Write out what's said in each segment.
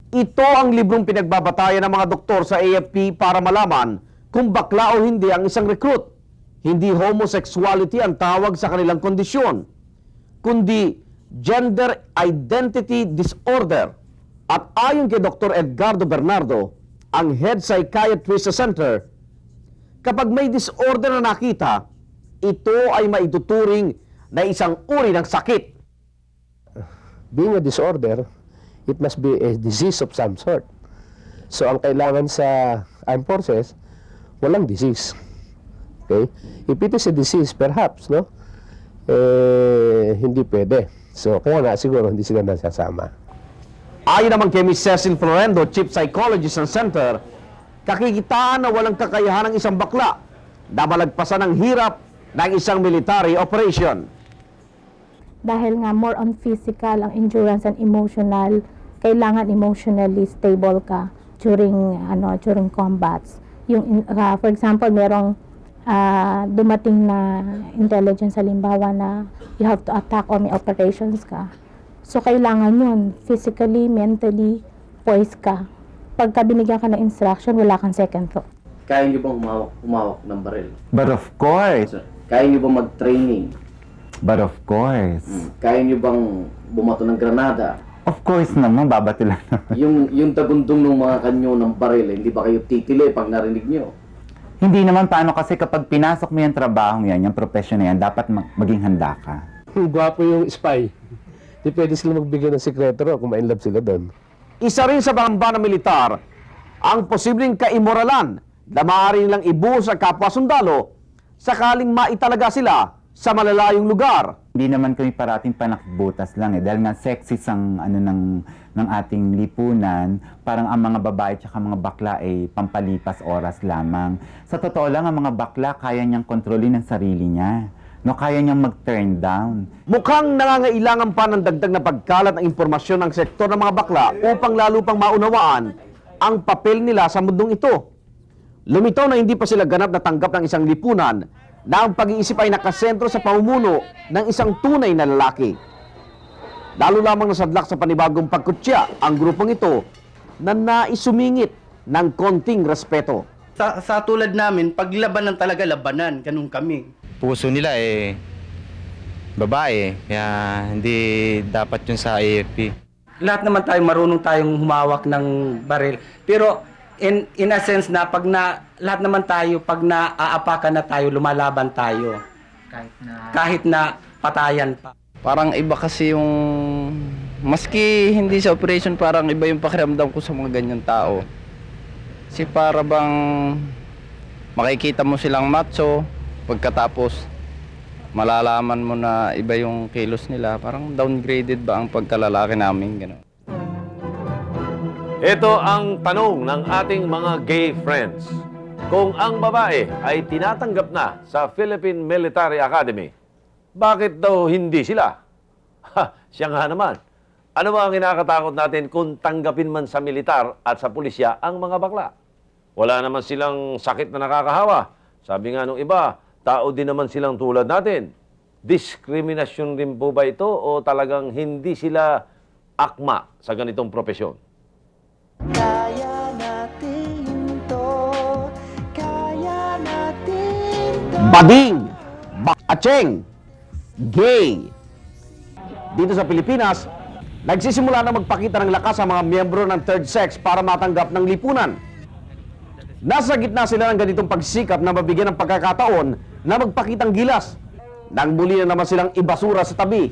Ito ang librong pinagbabatayan ng mga doktor sa AFP para malaman kung bakla o hindi ang isang recruit. Hindi homosexuality ang tawag sa kanilang kondisyon, kundi gender identity disorder. At ayon kay Dr. Edgardo Bernardo, ang head psychiatrist sa center, kapag may disorder na nakita, ito ay maituturing na isang uri ng sakit. Being a disorder, it must be a disease of some sort. So, ang kailangan sa armed forces, walang disease. Okay? If it is a disease, perhaps, no? Hindi pwede. So, kaya nga, siguro, hindi sila nasasama. Ayon naman kay Ms. Cecil Florendo, Chief Psychologist ng Center, kakikitaan na walang kakayahan ng isang bakla na malagpasan ang hirap ng isang military operation. Dahil nga more on physical ang endurance and emotional, kailangan emotionally stable ka during combats. Yung for example, merong dumating na intelligence halimbawa na you have to attack or may operations ka. So kailangan yun, physically, mentally, poised ka. Pagka binigyan ka ng instruction, wala kang second thought. Kaya niyo bang humawak ng baril? But of course. Kaya niyo bang mag-training? But of course. Kaya niyo bang bumato ng granada? Of course naman, babato lang naman. Yung tagundong ng mga kanyo ng baril, hindi ba kayo titili pag narinig niyo? Hindi naman paano kasi kapag pinasok mo yung trabaho yan, yung profession na yan, dapat maging handa ka. Gwapo yung spy. Di pwede sila magbigay ng sekreto kung ma-inlove sila doon. Isa rin sa pangamba ng militar ang posibleng kaimoralan na maaari nilang ibuhos sa kapwa sundalo sakaling maitalaga sila sa malalayong lugar. Hindi naman kami parating panakbutas lang dahil nga sexist ang ng ating lipunan, parang ang mga babae at mga bakla ay pampalipas oras lamang. Sa totoo lang, ang mga bakla kaya niyang kontrolin ang sarili niya. No, kaya niyang mag-turn down. Mukhang nangangailangan pa ng dagdag na pagkalat ng impormasyon ng sektor ng mga bakla upang lalo pang maunawaan ang papel nila sa mundong ito. Lumitaw na hindi pa sila ganap na tanggap ng isang lipunan na ang pag-iisip ay nakasentro sa pamumuno ng isang tunay na lalaki. Lalo lamang nasadlak sa panibagong pagkutya ang grupong ito na naisumingit ng konting respeto. Sa tulad namin, paglabanan talaga labanan, ganun kami. Puso nila babae, kaya hindi dapat yun sa AFP. Lahat naman tayo marunong tayong humawak ng baril. Pero in a sense na lahat naman tayo pag naaapakan na tayo, lumalaban tayo. Kahit na patayan pa. Parang iba kasi yung maski hindi sa operation, parang iba yung pakiramdam ko sa mga ganyang tao. Kasi para bang makikita mo silang macho, pagkatapos malalaman mo na iba yung kilos nila, parang downgraded ba ang pagkalalaki namin, gano'n. Ito ang tanong ng ating mga gay friends. Kung ang babae ay tinatanggap na sa Philippine Military Academy, bakit daw hindi sila? Siya nga naman. Ano ba ang kinakatakot natin kung tanggapin man sa militar at sa pulisya ang mga bakla? Wala naman silang sakit na nakakahawa. Sabi nga nung iba, tao din naman silang tulad natin. Diskriminasyon rin po ba ito o talagang hindi sila akma sa ganitong profesyon? Kaya natin to, kaya natin to. Bading, bakacheng, gay. Dito sa Pilipinas, nagsisimula na magpakita ng lakas ang mga miyembro ng third sex para matanggap ng lipunan. Nasa gitna sila ng ganitong pagsikap na mabigyan ng pagkakataon na magpakitang gilas. Nang muli na naman silang ibasura sa tabi.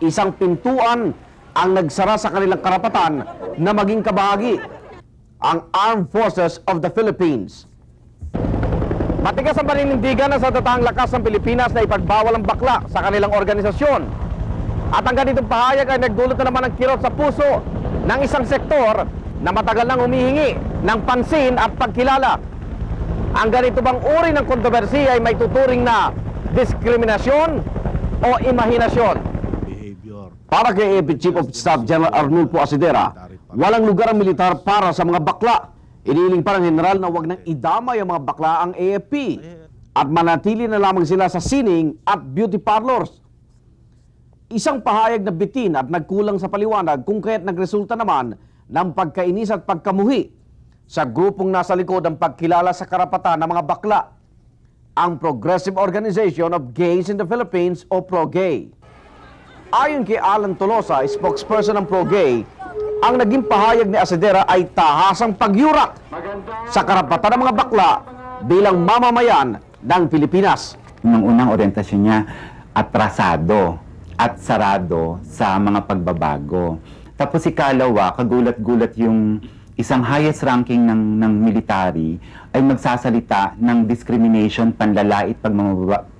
Isang pintuan ang nagsara sa kanilang karapatan na maging kabahagi, ang Armed Forces of the Philippines. Matigas ang paninindigan ng sa tatang lakas ng Pilipinas na ipagbawal ang bakla sa kanilang organisasyon. At ang ganitong pahayag ay nagdulot na naman ng kirot sa puso ng isang sektor na matagal nang humihingi ng pansin at pagkilala. Ang ganito bang uri ng kontrobersiya ay may tuturing na diskriminasyon o imahinasyon? Para kay AFP Chief of Staff General Arnulfo Asidera, walang lugar ang militar para sa mga bakla. Iniling pa ng general na huwag nang idamay ang mga bakla ang AFP at manatili na lamang sila sa sining at beauty parlors. Isang pahayag na bitin at nagkulang sa paliwanag kung kaya't nagresulta naman ng pagkainis at pagkamuhi sa grupong nasa likod ng pagkilala sa karapatan ng mga bakla, ang Progressive Organization of Gays in the Philippines o ProGay. Ayon kay Alan Tolosa, spokesperson ng ProGay, ang naging pahayag ni Asadera ay tahasang pagyurak sa karapatan ng mga bakla bilang mamamayan ng Pilipinas. Nung unang orientasyon niya, atrasado at sarado sa mga pagbabago. Tapos ikalawa, kagulat-gulat yung isang highest ranking ng military ay magsasalita ng discrimination, panlalait,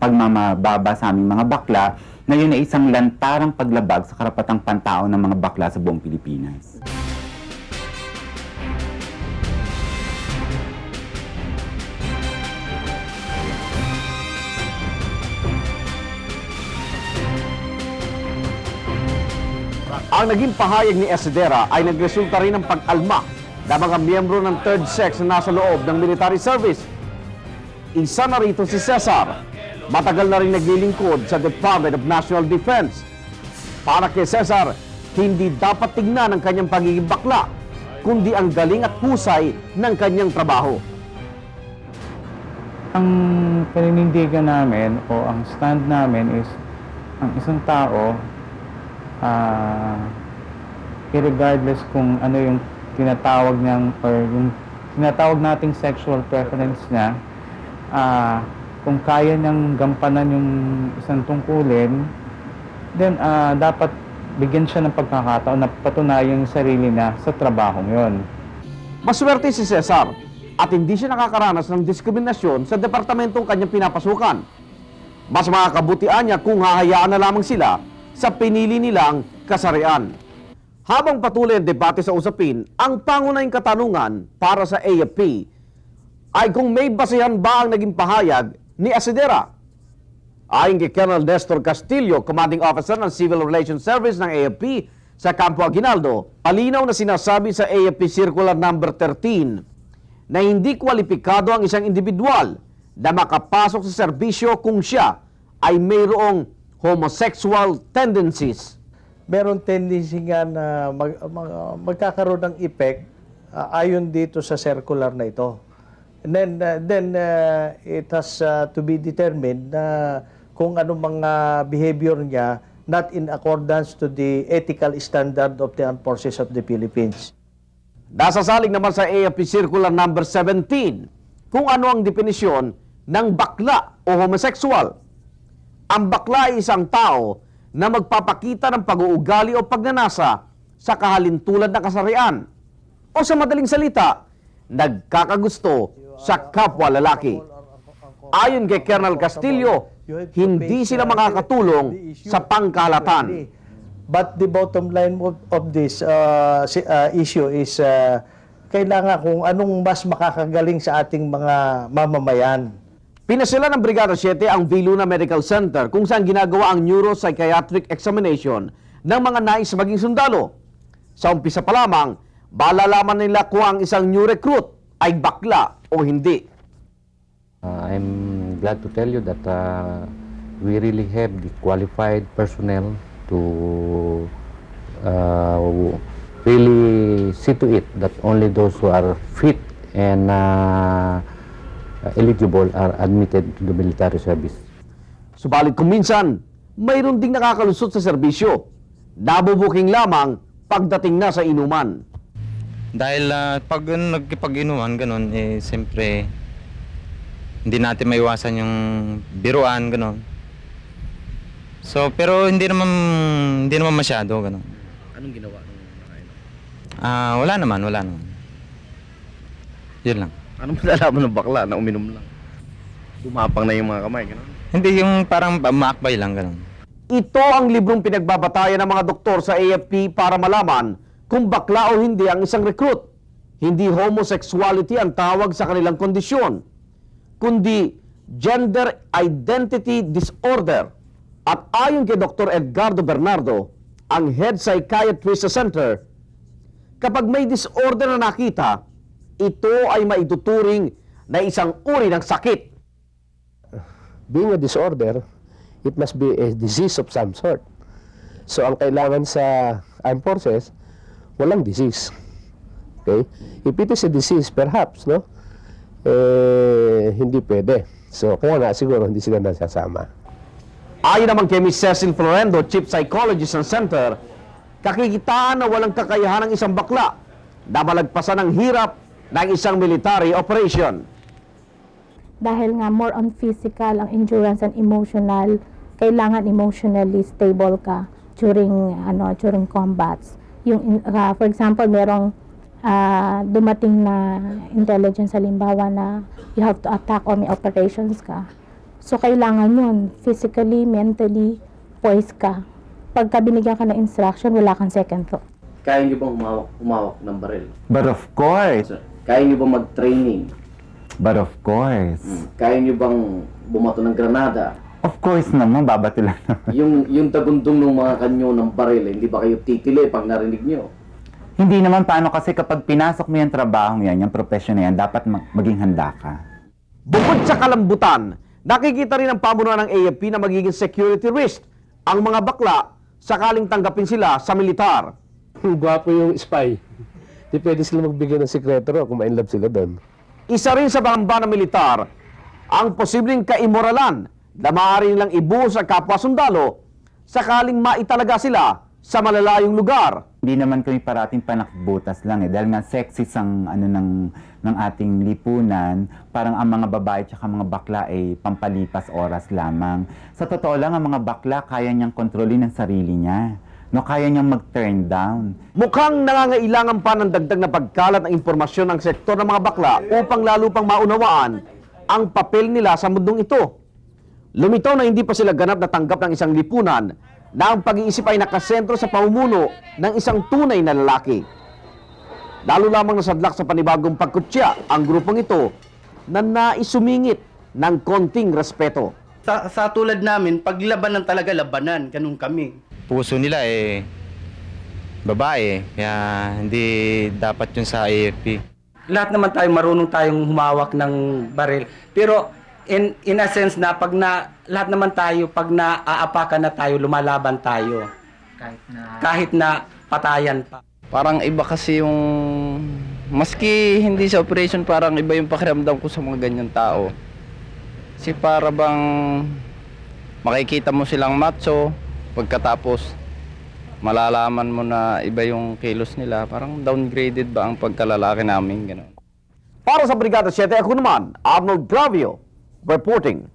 pagmamababa sa aming mga bakla, na yun ay isang lantarang paglabag sa karapatang pantao ng mga bakla sa buong Pilipinas. Ang naging pahayag ni Asadera ay nagresulta rin ng pag-alma ng mga miyembro ng third sex na nasa loob ng military service. Isa na rito si Cesar. Matagal na rin naglilingkod sa Department of National Defense. Para kay Cesar, hindi dapat tignan ang kanyang pagiging bakla, kundi ang galing at husay ng kanyang trabaho. Ang paninindigan namin o ang stand namin is ang isang tao, irregardless kung ano yung tinatawag niyang or yung tinatawag nating sexual preference niya, kung kaya niyang gampanan yung isang tungkulin, then dapat bigyan siya ng pagkakataon na patunayan yung sarili niya sa trabahong yon. Maswerte si Cesar at hindi siya nakakaranas ng diskriminasyon sa departamentong kanyang pinapasukan. Mas makakabutian niya kung hahayaan na lamang sila sa pinili nilang kasarian. Habang patuloy ang debate sa usapin, ang pangunahing katanungan para sa AFP ay kung may basihan ba ang naging pahayag ni Asadera. Ayon kay Colonel Nestor Castillo, Commanding Officer ng Civil Relations Service ng AFP sa Campo Aguinaldo, malinaw na sinasabi sa AFP Circular Number 13 na hindi kwalipikado ang isang individual na makapasok sa serbisyo kung siya ay mayroong homosexual tendencies. Meron tendency nga na magkakaroon ng effect ayon dito sa circular na ito. And then it has to be determined na kung ano mga behavior niya not in accordance to the ethical standard of the Armed Forces of the Philippines. Nasasalig naman sa AFP Circular Number 17 kung ano ang definisyon ng bakla o homosexual. Ang bakla ay isang tao na magpapakita ng pag-uugali o pagnanasa sa kahalintulad na kasarian. O sa madaling salita, nagkakagusto sa kapwa lalaki. Ayon kay Colonel Castillo, hindi sila makakatulong sa pangkalatan. But the bottom line of this issue is kailangan kung anong mas makakagaling sa ating mga mamamayan. Pinasila ng Brigada 7 ang Viluna Medical Center kung saan ginagawa ang neuropsychiatric examination ng mga nais maging sundalo. Sa umpisa pa lamang, malalaman nila kung ang isang new recruit ay bakla o hindi. I'm glad to tell you that we really have the qualified personnel to really see to it that only those who are fit and eligible are admitted to the military service. Subalit kung minsan, mayroon ding nakakalusot sa serbisyo. Nabubuking lamang pagdating na sa inuman. Dahil pag nagkipag-inuman, ganun, siyempre, hindi natin maiwasan yung biruan, ganun. So, pero hindi naman masyado, ganun. Anong ginawa nung nakainom? Wala naman. Yun lang. Anong malalaman ng bakla na uminom lang? Bumapang na yung mga kamay, gano'n? Hindi yung parang maakbay lang, ganun. Ito ang librong pinagbabatayan ng mga doktor sa AFP para malaman kung bakla o hindi ang isang recruit. Hindi homosexuality ang tawag sa kanilang kondisyon, kundi gender identity disorder. At ayon kay Dr. Edgardo Bernardo, ang head psychiatrist sa center, kapag may disorder na nakita, ito ay maituturing na isang uri ng sakit. Being a disorder, it must be a disease of some sort. So ang kailangan sa armed forces, walang disease. Okay? If it is a disease, perhaps, no? Hindi pwede. So, kaya nga siguro hindi sila nasasama. Ayon naman kay Ms. Cecil Florendo, Chief Psychologist ng Center, kakikitaan na walang kakayahan ng isang bakla na malagpasan ang hirap ng isang military operation. Dahil nga more on physical ang endurance and emotional, kailangan emotionally stable ka during combats. For example, merong dumating na intelligence halimbawa na you have to attack or may operations ka. So, kailangan yun. Physically, mentally, poised ka. Pagka binigyan ka ng instruction, wala kang second thought. Kaya niyo bang humawak ng baril? But of course. Kaya niyo bang mag-training? But of course. Kaya niyo bang bumato ng granada? Of course naman, babato lang naman. Yung tagundong ng mga kanyo ng baril, hindi ba kayo titili pag narinig niyo? Hindi naman paano kasi kapag pinasok mo yung trabaho yan, yung profession na yan, dapat maging handa ka. Bukod sa kalambutan, nakikita rin ang pamunuan ng AFP na magiging security risk ang mga bakla sakaling tanggapin sila sa militar. Gwapo yung spy. Di pwede sila magbigay ng sikreto kung ma-inlove sila doon. Isa rin sa pangamba ng militar ang posibleng kaimoralan na maaari nilang ibuhos sa kapwa sundalo sakaling maitalaga sila sa malalayong lugar. Hindi naman kami parating panakbutas lang dahil nga sexist ang ng ating lipunan, parang ang mga babae at mga bakla ay pampalipas oras lamang. Sa totoo lang, ang mga bakla kaya niyang kontrolin ang sarili niya. No, kaya niyang mag-turn down. Mukhang nangangailangan pa ng dagdag na pagkalat ng impormasyon ng sektor ng mga bakla upang lalo pang maunawaan ang papel nila sa mundong ito. Lumitaw na hindi pa sila ganap na tanggap ng isang lipunan na ang pag-iisip ay nakasentro sa pamumuno ng isang tunay na lalaki. Lalo lamang nasadlak sa panibagong pagkutya ang grupong ito na naisumingit ng konting respeto. Sa tulad namin, paglabanan talaga labanan, ganun kami. Puso nila babae, kaya hindi dapat yun sa AFP. Lahat naman tayo marunong tayong humawak ng baril. Pero in a sense na lahat naman tayo pag naaapakan na tayo, lumalaban tayo. Kahit na patayan pa. Parang iba kasi yung, maski hindi sa operation, parang iba yung pakiramdam ko sa mga ganyan tao. Kasi para bang makikita mo silang macho, pagkatapos malalaman mo na iba yung kilos nila, parang downgraded ba ang pagkalalaki namin, gano'n. Para sa Brigada 7, ako naman, Arnold Gravio, reporting.